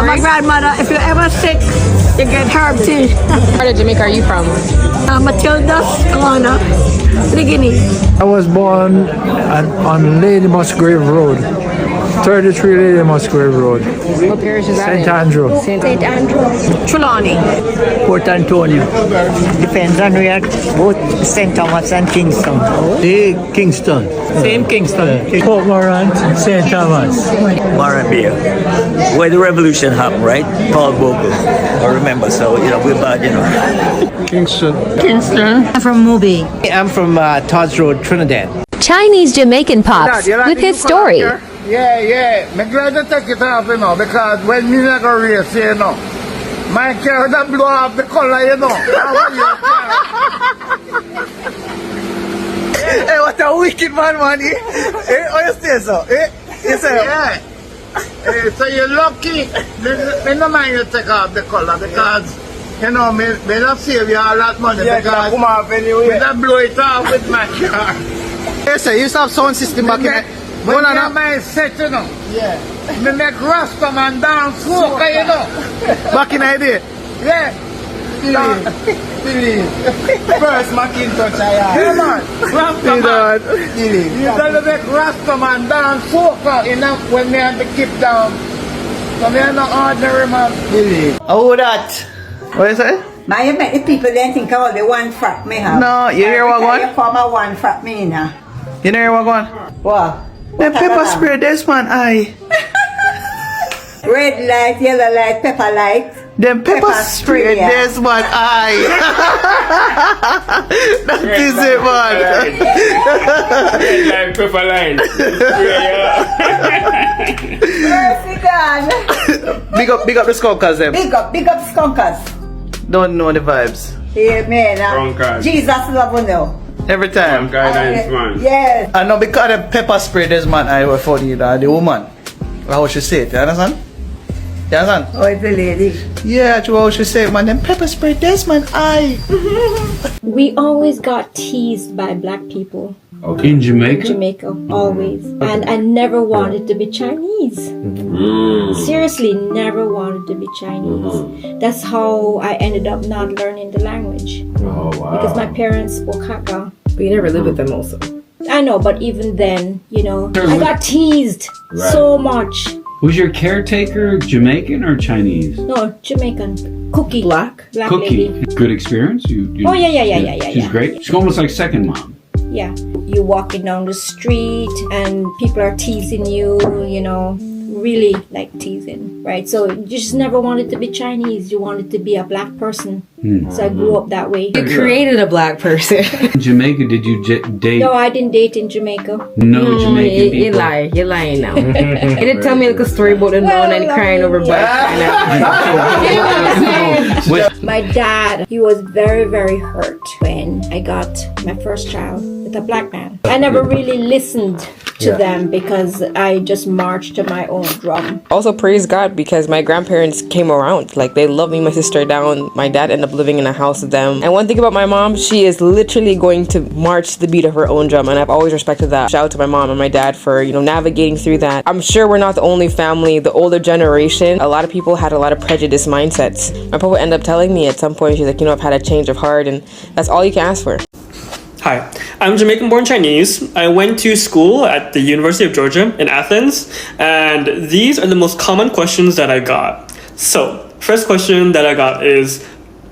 My grandmother, if you're ever sick, you get herb tea. What part of Jamaica are you from? Matilda's Alana, Guinea. I was born on Lady Musgrave Road, 33 Lady Musgrave Road, What parish is that St. in? Andrew. St. Andrew. Trelawney. Port Antonio. Depends on where both St. Thomas and Kingston. Kingston. Same Kingston. Port Morant, St. Thomas. Marambia, where the revolution happened, right? Paul Bogle. I remember, so, we're bad, Kingston. I'm from Moby. I'm from Todd's Road, Trinidad. Chinese Jamaican pops with his story. Yeah. I'm glad to take it off, because when me not go race, my car that blow off the color, Hey, what a wicked man, Hey, oh, you say so? You say Yeah. Hey, so you're lucky. Me no mind you take off the color, because, me not save you all that money, because come off anyway. me not blow it off with my car. Hey, sir, you used to have sound system back in it. When I my set, yeah. Me make Rasta man dance soca, Back in the day. Yeah. First Macintosh I had. Yeah, man. Rasta man. You gotta make Rasta man dance soca, when me have to keep down. So me are not ordinary man. Oh, that. What you say? My you make the people then think all the one frat me have. No, you hear what one? You call my one frat me now. You know hear what one? What? The pepper spray, this man, aye. Red light, yellow light, pepper light. Them pepper spray, yeah. this man, aye. That is it, man. Line, pepper line. Mercy God. Big up the skunkers, them. Big up skunkers. Don't know the vibes. Amen. Skunkers. Jesus love you now. Every time. Guidance, man. Yes. I know because the pepper spray, this man, I was funny, the woman. How she say it, you understand? You understand? Oh, it's a lady. Yeah, that's how she say it, man. Them pepper spray, this man, aye. We always got teased by black people. Okay. In Jamaica? Jamaica, always. And I never wanted to be Chinese. Seriously, never wanted to be Chinese. That's how I ended up not learning the language. Oh, wow. Because my parents spoke Hakka. But you never lived with them also. I know, but even then, I got teased so much. Was your caretaker Jamaican or Chinese? No, Jamaican. Cookie. Black Cookie. lady. Good experience? You Oh, yeah. She's great. She's almost like second mom. Yeah. You're walking down the street and people are teasing you, really like teasing, right? So you just never wanted to be Chinese. You wanted to be a black person. So I grew up that way. You created a black person. In Jamaica, did you date? No, I didn't date in Jamaica. No Jamaican people. You lie. You're lying now. You didn't tell me like a story about the nun and crying over black. My dad, he was very, very hurt when I got my first child with a black man. I never really listened to them because I just marched to my own drum. Also, praise God because my grandparents came around. Like, they loved me, my sister down. My dad ended up living in a house with them. And one thing about my mom, she is literally going to march to the beat of her own drum. And I've always respected that. Shout out to my mom and my dad for, navigating through that. I'm sure we're not the only family. The older generation, a lot of people had a lot of prejudice mindsets. My papa ended up telling me at some point, she's like, I've had a change of heart. And that's all you can ask for. Hi, I'm Jamaican born Chinese. I went to school at the University of Georgia in Athens, and these are the most common questions that I got. So, first question that I got is,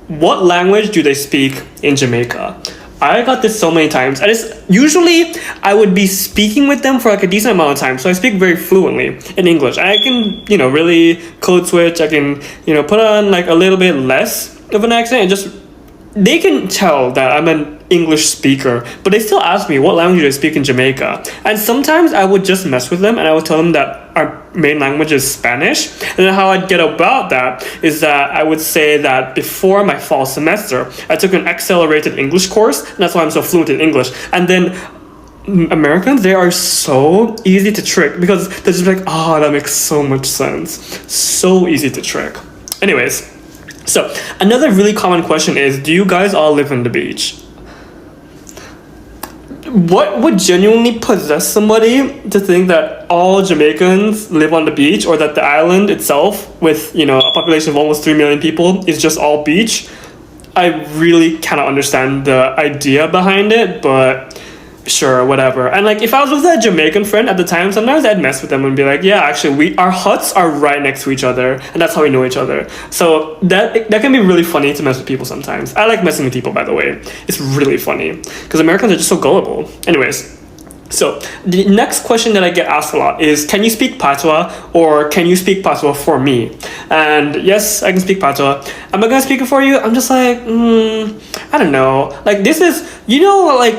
what language do they speak in Jamaica? I got this so many times, and usually I would be speaking with them for like a decent amount of time, so I speak very fluently in English. I can, really code switch. I can, put on like a little bit less of an accent and just, they can tell that I'm an English speaker, but they still ask me what language I speak in Jamaica. And sometimes I would just mess with them and I would tell them that our main language is Spanish. And then how I'd get about that is that I would say that before my fall semester, I took an accelerated English course, and that's why I'm so fluent in English. And then Americans, they are so easy to trick because they're just like, that makes so much sense. So easy to trick. Anyways, so another really common question is, do you guys all live on the beach? what would genuinely possess somebody to think that all Jamaicans live on the beach, or that the island itself, with a population of almost 3 million people, is just all beach? I really cannot understand the idea behind it, but sure, whatever. And like, if I was with a Jamaican friend at the time, sometimes I'd mess with them and be like, yeah, actually, our huts are right next to each other, and that's how we know each other. So that can be really funny to mess with people sometimes. I like messing with people, by the way. It's really funny because Americans are just so gullible. Anyways, so the next question that I get asked a lot is, can you speak Patois, or can you speak Patois for me? And yes, I can speak Patois. Am I gonna speak it for you? I'm just like, I don't know. Like, this is, like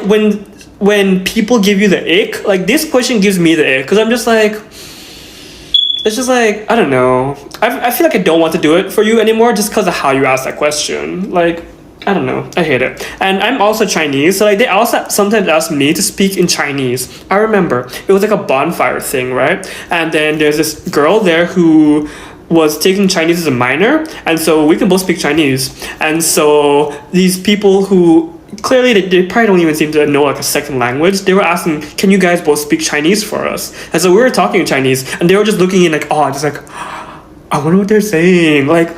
when people give you the ick, like this question gives me the ick, because I'm just like, it's just like, I don't know. I feel like I don't want to do it for you anymore just because of how you ask that question. Like, I don't know. I hate it. And I'm also Chinese, so like they also sometimes ask me to speak in Chinese. I remember it was like a bonfire thing, right? And then there's this girl there who was taking Chinese as a minor, and so we can both speak Chinese. And so these people who clearly they probably don't even seem to know like a second language, they were asking, can you guys both speak Chinese for us? And so we were talking in Chinese, and they were just looking in like, oh, just like, I wonder what they're saying. Like,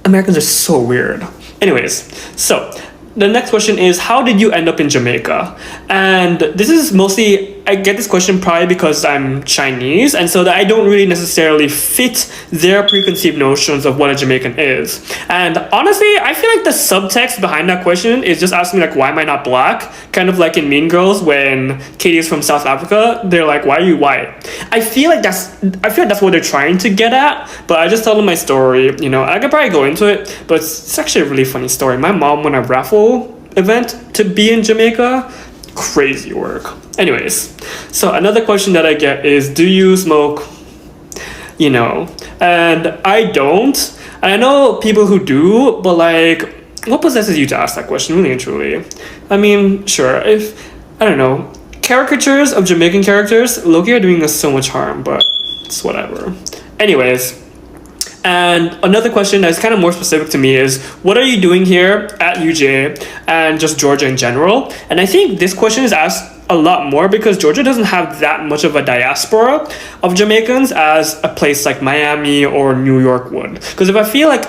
Americans are so weird. Anyways, so the next question is, how did you end up in Jamaica? And this is mostly, I get this question probably because I'm Chinese, and so that I don't really necessarily fit their preconceived notions of what a Jamaican is. And honestly, I feel like the subtext behind that question is just asking like, why am I not black? Kind of like in Mean Girls when Katie is from South Africa, they're like, why are you white? I feel like that's what they're trying to get at, but I just tell them my story. I could probably go into it, but it's actually a really funny story. My mom won a raffle event to be in Jamaica. Crazy work. Anyways, so another question that I get is, do you smoke? And I don't. And I know people who do, but like, what possesses you to ask that question, really and truly? I mean, sure, if, I don't know, caricatures of Jamaican characters, low-key are doing us so much harm, but it's whatever. Anyways, and another question that's kind of more specific to me is, what are you doing here at UJ and just Georgia in general? And I think this question is asked a lot more because Georgia doesn't have that much of a diaspora of Jamaicans as a place like Miami or New York would. Because I feel like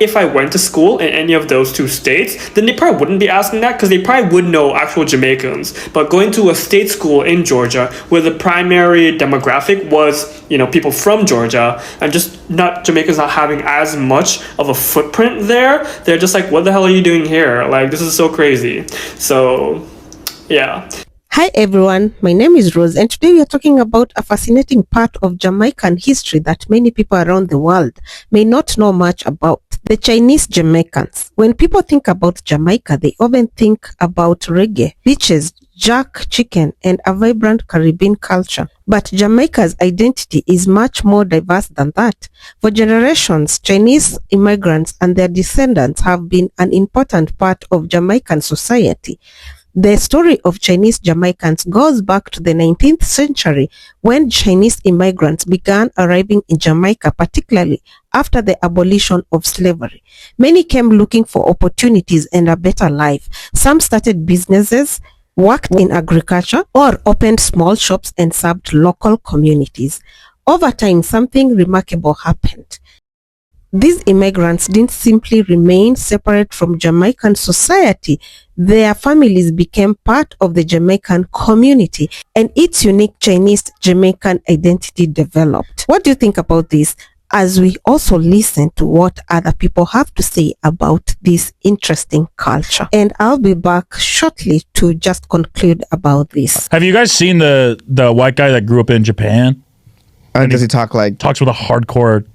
if I went to school in any of those two states, then they probably wouldn't be asking that, because they probably would know actual Jamaicans. But going to a state school in Georgia where the primary demographic was, people from Georgia, and just not Jamaicans not having as much of a footprint there, they're just like, what the hell are you doing here? Like, this is so crazy. So yeah. Hi everyone, my name is Rose, and today we are talking about a fascinating part of Jamaican history that many people around the world may not know much about: the Chinese Jamaicans. When people think about Jamaica, they often think about reggae, beaches, jerk chicken, and a vibrant Caribbean culture. But Jamaica's identity is much more diverse than that. For generations, Chinese immigrants and their descendants have been an important part of Jamaican society. The story of Chinese Jamaicans goes back to the 19th century, when Chinese immigrants began arriving in Jamaica, particularly after the abolition of slavery. Many came looking for opportunities and a better life. Some started businesses, worked in agriculture, or opened small shops and served local communities. Over time, something remarkable happened. These immigrants didn't simply remain separate from Jamaican society. Their families became part of the Jamaican community, and its unique Chinese Jamaican identity developed. What do you think about this, as we also listen to what other people have to say about this interesting culture? And I'll be back shortly to just conclude about this. Have you guys seen the white guy that grew up in Japan? Does he talk like... Talks with a hardcore...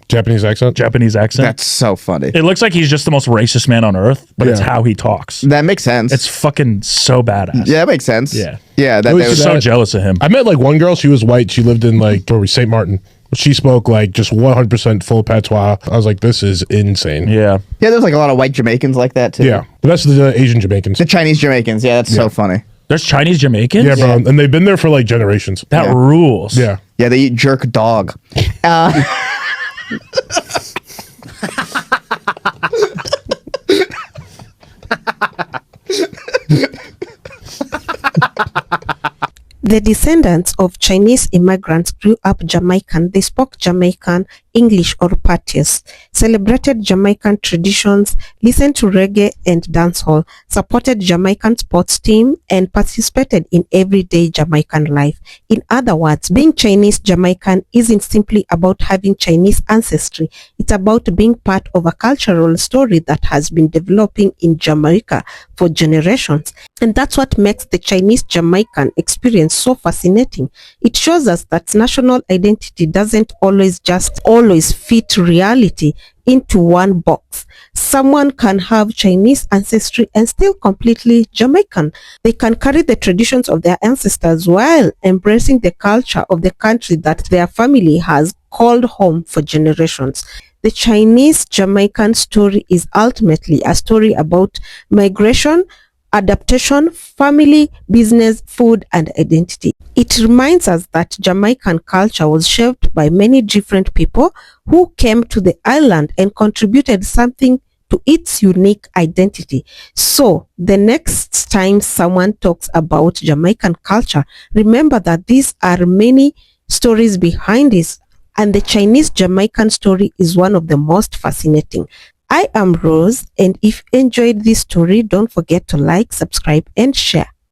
Japanese accent? Japanese accent. That's so funny. It looks like he's just the most racist man on earth, but it's how he talks. That makes sense. It's fucking so badass. Yeah, that makes sense. Yeah. Yeah, I was so jealous of him. I met like one girl, she was white, she lived in like St. Martin. She spoke like just 100% full patois. I was like, this is insane. Yeah. Yeah, there's like a lot of white Jamaicans like that too. Yeah, but that's the Asian Jamaicans. The Chinese Jamaicans, yeah, that's so funny. There's Chinese Jamaicans? Yeah, bro, and they've been there for like generations. That rules. Yeah. Yeah, they eat jerk dog. The descendants of Chinese immigrants grew up Jamaican. They spoke Jamaican, English or Patois, celebrated Jamaican traditions, listened to reggae and dancehall, supported Jamaican sports team, and participated in everyday Jamaican life. In other words, being Chinese Jamaican isn't simply about having Chinese ancestry. It's about being part of a cultural story that has been developing in Jamaica for generations. And that's what makes the Chinese Jamaican experience so fascinating. It shows us that national identity doesn't always fit reality into one box. Someone can have Chinese ancestry and still completely Jamaican. They can carry the traditions of their ancestors while embracing the culture of the country that their family has called home for generations. The Chinese Jamaican story is ultimately a story about migration, adaptation, family, business, food, and identity. It reminds us that Jamaican culture was shaped by many different people who came to the island and contributed something to its unique identity. So, the next time someone talks about Jamaican culture, remember that these are many stories behind this, and the Chinese Jamaican story is one of the most fascinating. I am Rose, and if you enjoyed this story, don't forget to like, subscribe, and share.